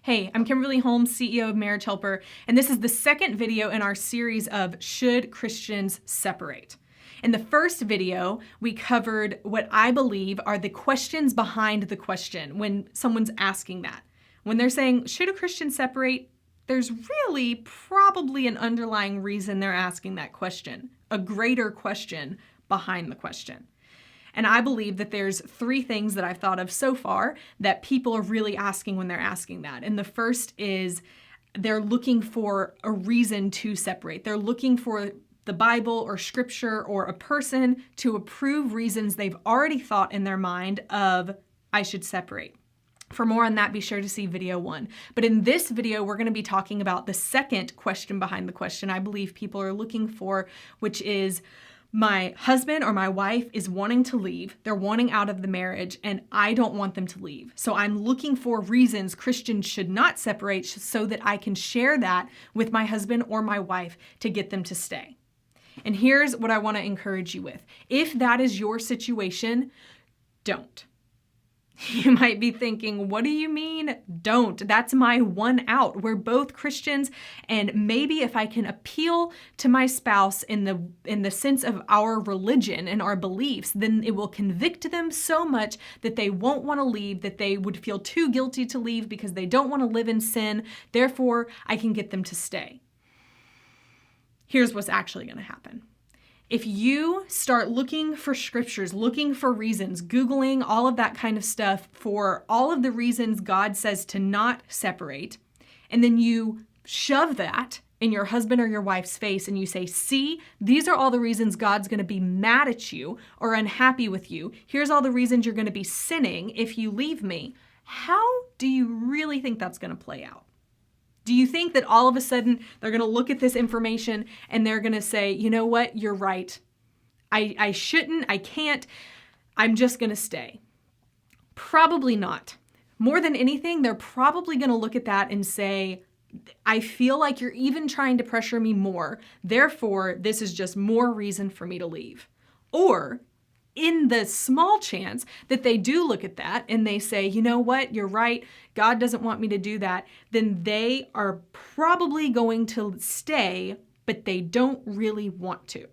Hey, I'm Kimberly Holmes, CEO of Marriage Helper, and this is the second video in our series of Should Christians Separate? In the first video, we covered what I believe are the questions behind the question when someone's asking that. When they're saying, should a Christian separate? There's really probably an underlying reason they're asking that question, a greater question behind the question. And I believe that there's three things that I've thought of so far that people are really asking when they're asking that. And the first is they're looking for a reason to separate. They're looking for the Bible or scripture or a person to approve reasons they've already thought in their mind of, I should separate. For more on that, be sure to see video 1. But in this video, we're going to be talking about the second question behind the question I believe people are looking for, which is, my husband or my wife is wanting to leave. They're wanting out of the marriage, and I don't want them to leave. So I'm looking for reasons Christians should not separate so that I can share that with my husband or my wife to get them to stay. And here's what I want to encourage you with. If that is your situation, don't. You might be thinking, what do you mean, don't? That's my one out. We're both Christians, and maybe if I can appeal to my spouse in the sense of our religion and our beliefs, then it will convict them so much that they won't want to leave, that they would feel too guilty to leave because they don't want to live in sin. Therefore, I can get them to stay. Here's what's actually going to happen. If you start looking for scriptures, looking for reasons, Googling all of that kind of stuff for all of the reasons God says to not separate, and then you shove that in your husband or your wife's face and you say, see, these are all the reasons God's going to be mad at you or unhappy with you. Here's all the reasons you're going to be sinning if you leave me. How do you really think that's going to play out? Do you think that all of a sudden they're going to look at this information and they're going to say, you know what, you're right. I shouldn't, I can't, I'm just going to stay? Probably not. More than anything, they're probably going to look at that and say, I feel like you're even trying to pressure me more. Therefore, this is just more reason for me to leave. Or in the small chance that they do look at that and they say, you know what, you're right, God doesn't want me to do that, then they are probably going to stay, but they don't really want to.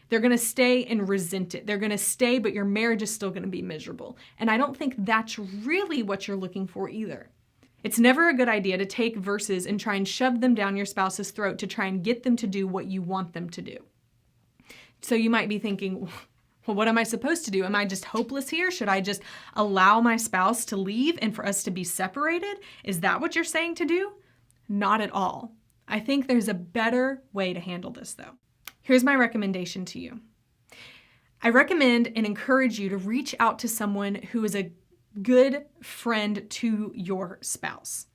They're going to stay and resent it. They're going to stay, but your marriage is still going to be miserable. And I don't think that's really what you're looking for either. It's never a good idea to take verses and try and shove them down your spouse's throat to try and get them to do what you want them to do. So you might be thinking, well, what am I supposed to do? Am I just hopeless here? Should I just allow my spouse to leave and for us to be separated? Is that what you're saying to do? Not at all. I think there's a better way to handle this, though. Here's my recommendation to you. I recommend and encourage you to reach out to someone who is a good friend to your spouse,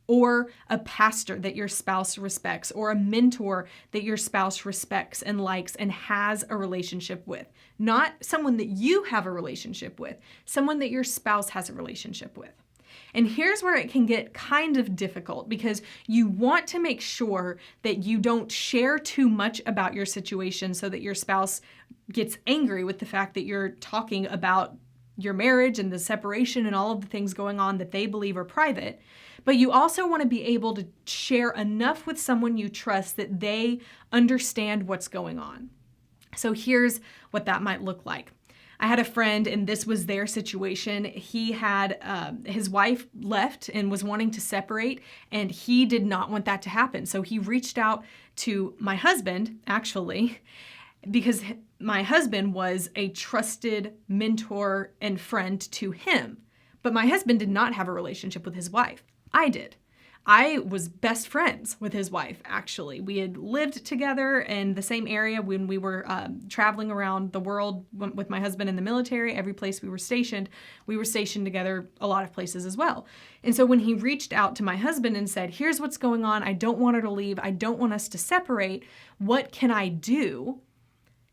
or a pastor that your spouse respects, or a mentor that your spouse respects and likes and has a relationship with. Not someone that you have a relationship with, someone that your spouse has a relationship with. And here's where it can get kind of difficult, because you want to make sure that you don't share too much about your situation so that your spouse gets angry with the fact that you're talking about your marriage and the separation and all of the things going on that they believe are private. But you also want to be able to share enough with someone you trust that they understand what's going on. So here's what that might look like. I had a friend, and this was their situation. He had his wife left and was wanting to separate, and he did not want that to happen. So he reached out to my husband, actually, because my husband was a trusted mentor and friend to him. But my husband did not have a relationship with his wife. I did. I was best friends with his wife, actually. We had lived together in the same area when we were traveling around the world with my husband in the military. Every place we were stationed together a lot of places as well. And so when he reached out to my husband and said, here's what's going on, I don't want her to leave, I don't want us to separate, what can I do?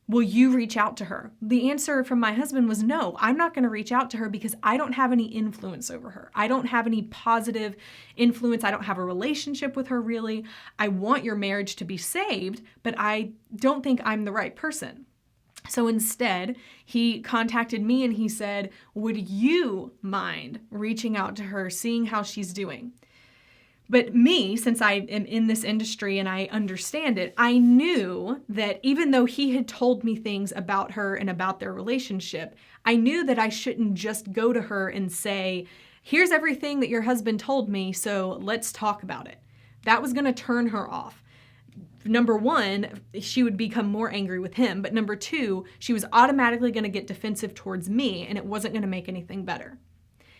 Will you reach out to her? The answer from my husband was no, I'm not going to reach out to her because I don't have any influence over her. I don't have any positive influence. I don't have a relationship with her really. I want your marriage to be saved, but I don't think I'm the right person. So instead, he contacted me and he said, would you mind reaching out to her, seeing how she's doing? But me, since I am in this industry and I understand it, I knew that even though he had told me things about her and about their relationship, I knew that I shouldn't just go to her and say, here's everything that your husband told me, so let's talk about it. That was going to turn her off. Number one, she would become more angry with him. But number two, she was automatically going to get defensive towards me, and it wasn't going to make anything better.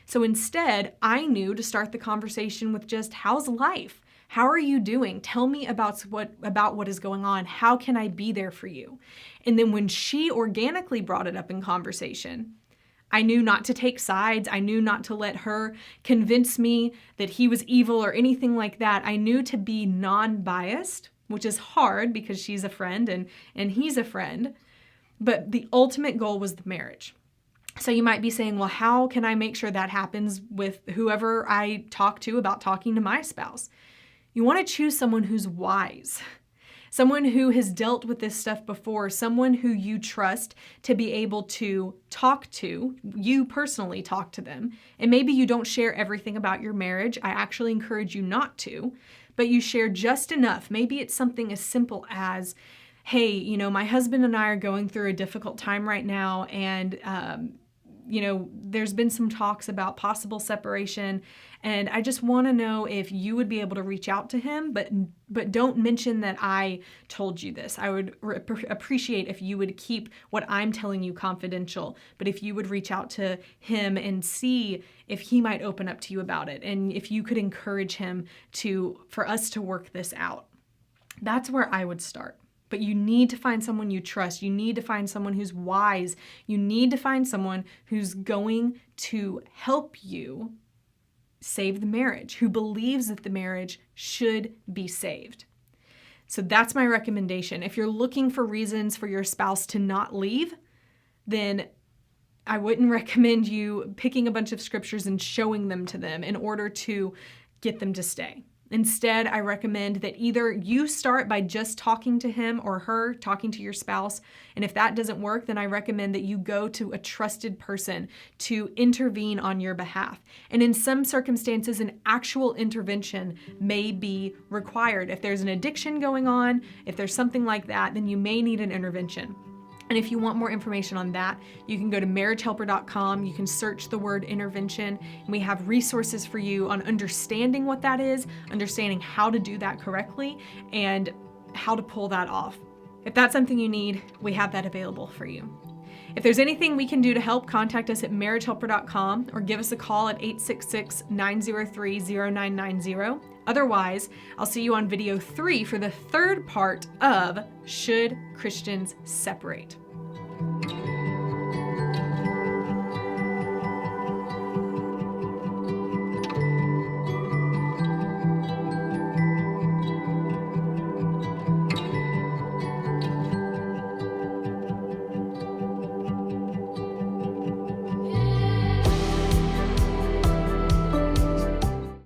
So instead, I knew to start the conversation with just, how's life? How are you doing? Tell me about what is going on. How can I be there for you? And then when she organically brought it up in conversation, I knew not to take sides. I knew not to let her convince me that he was evil or anything like that. I knew to be non-biased, which is hard because she's a friend and he's a friend. But the ultimate goal was the marriage. So you might be saying, well, how can I make sure that happens with whoever I talk to about talking to my spouse? You want to choose someone who's wise, someone who has dealt with this stuff before, someone who you trust to be able to talk to, you personally talk to them. And maybe you don't share everything about your marriage. I actually encourage you not to, but you share just enough. Maybe it's something as simple as, hey, my husband and I are going through a difficult time right now, and there's been some talks about possible separation, and I just want to know if you would be able to reach out to him, but don't mention that I told you this. I would appreciate if you would keep what I'm telling you confidential, but if you would reach out to him and see if he might open up to you about it, and if you could encourage him for us to work this out. That's where I would start. But you need to find someone you trust. You need to find someone who's wise. You need to find someone who's going to help you save the marriage, who believes that the marriage should be saved. So that's my recommendation. If you're looking for reasons for your spouse to not leave, then I wouldn't recommend you picking a bunch of scriptures and showing them to them in order to get them to stay. Instead, I recommend that either you start by just talking to him or her, talking to your spouse, and if that doesn't work, then I recommend that you go to a trusted person to intervene on your behalf. And in some circumstances, an actual intervention may be required. If there's an addiction going on, if there's something like that, then you may need an intervention. And if you want more information on that, you can go to marriagehelper.com. You can search the word intervention, and we have resources for you on understanding what that is, understanding how to do that correctly, and how to pull that off. If that's something you need, we have that available for you. If there's anything we can do to help, contact us at marriagehelper.com or give us a call at 866-903-0990. Otherwise, I'll see you on video 3 for the third part of Should Christians Separate?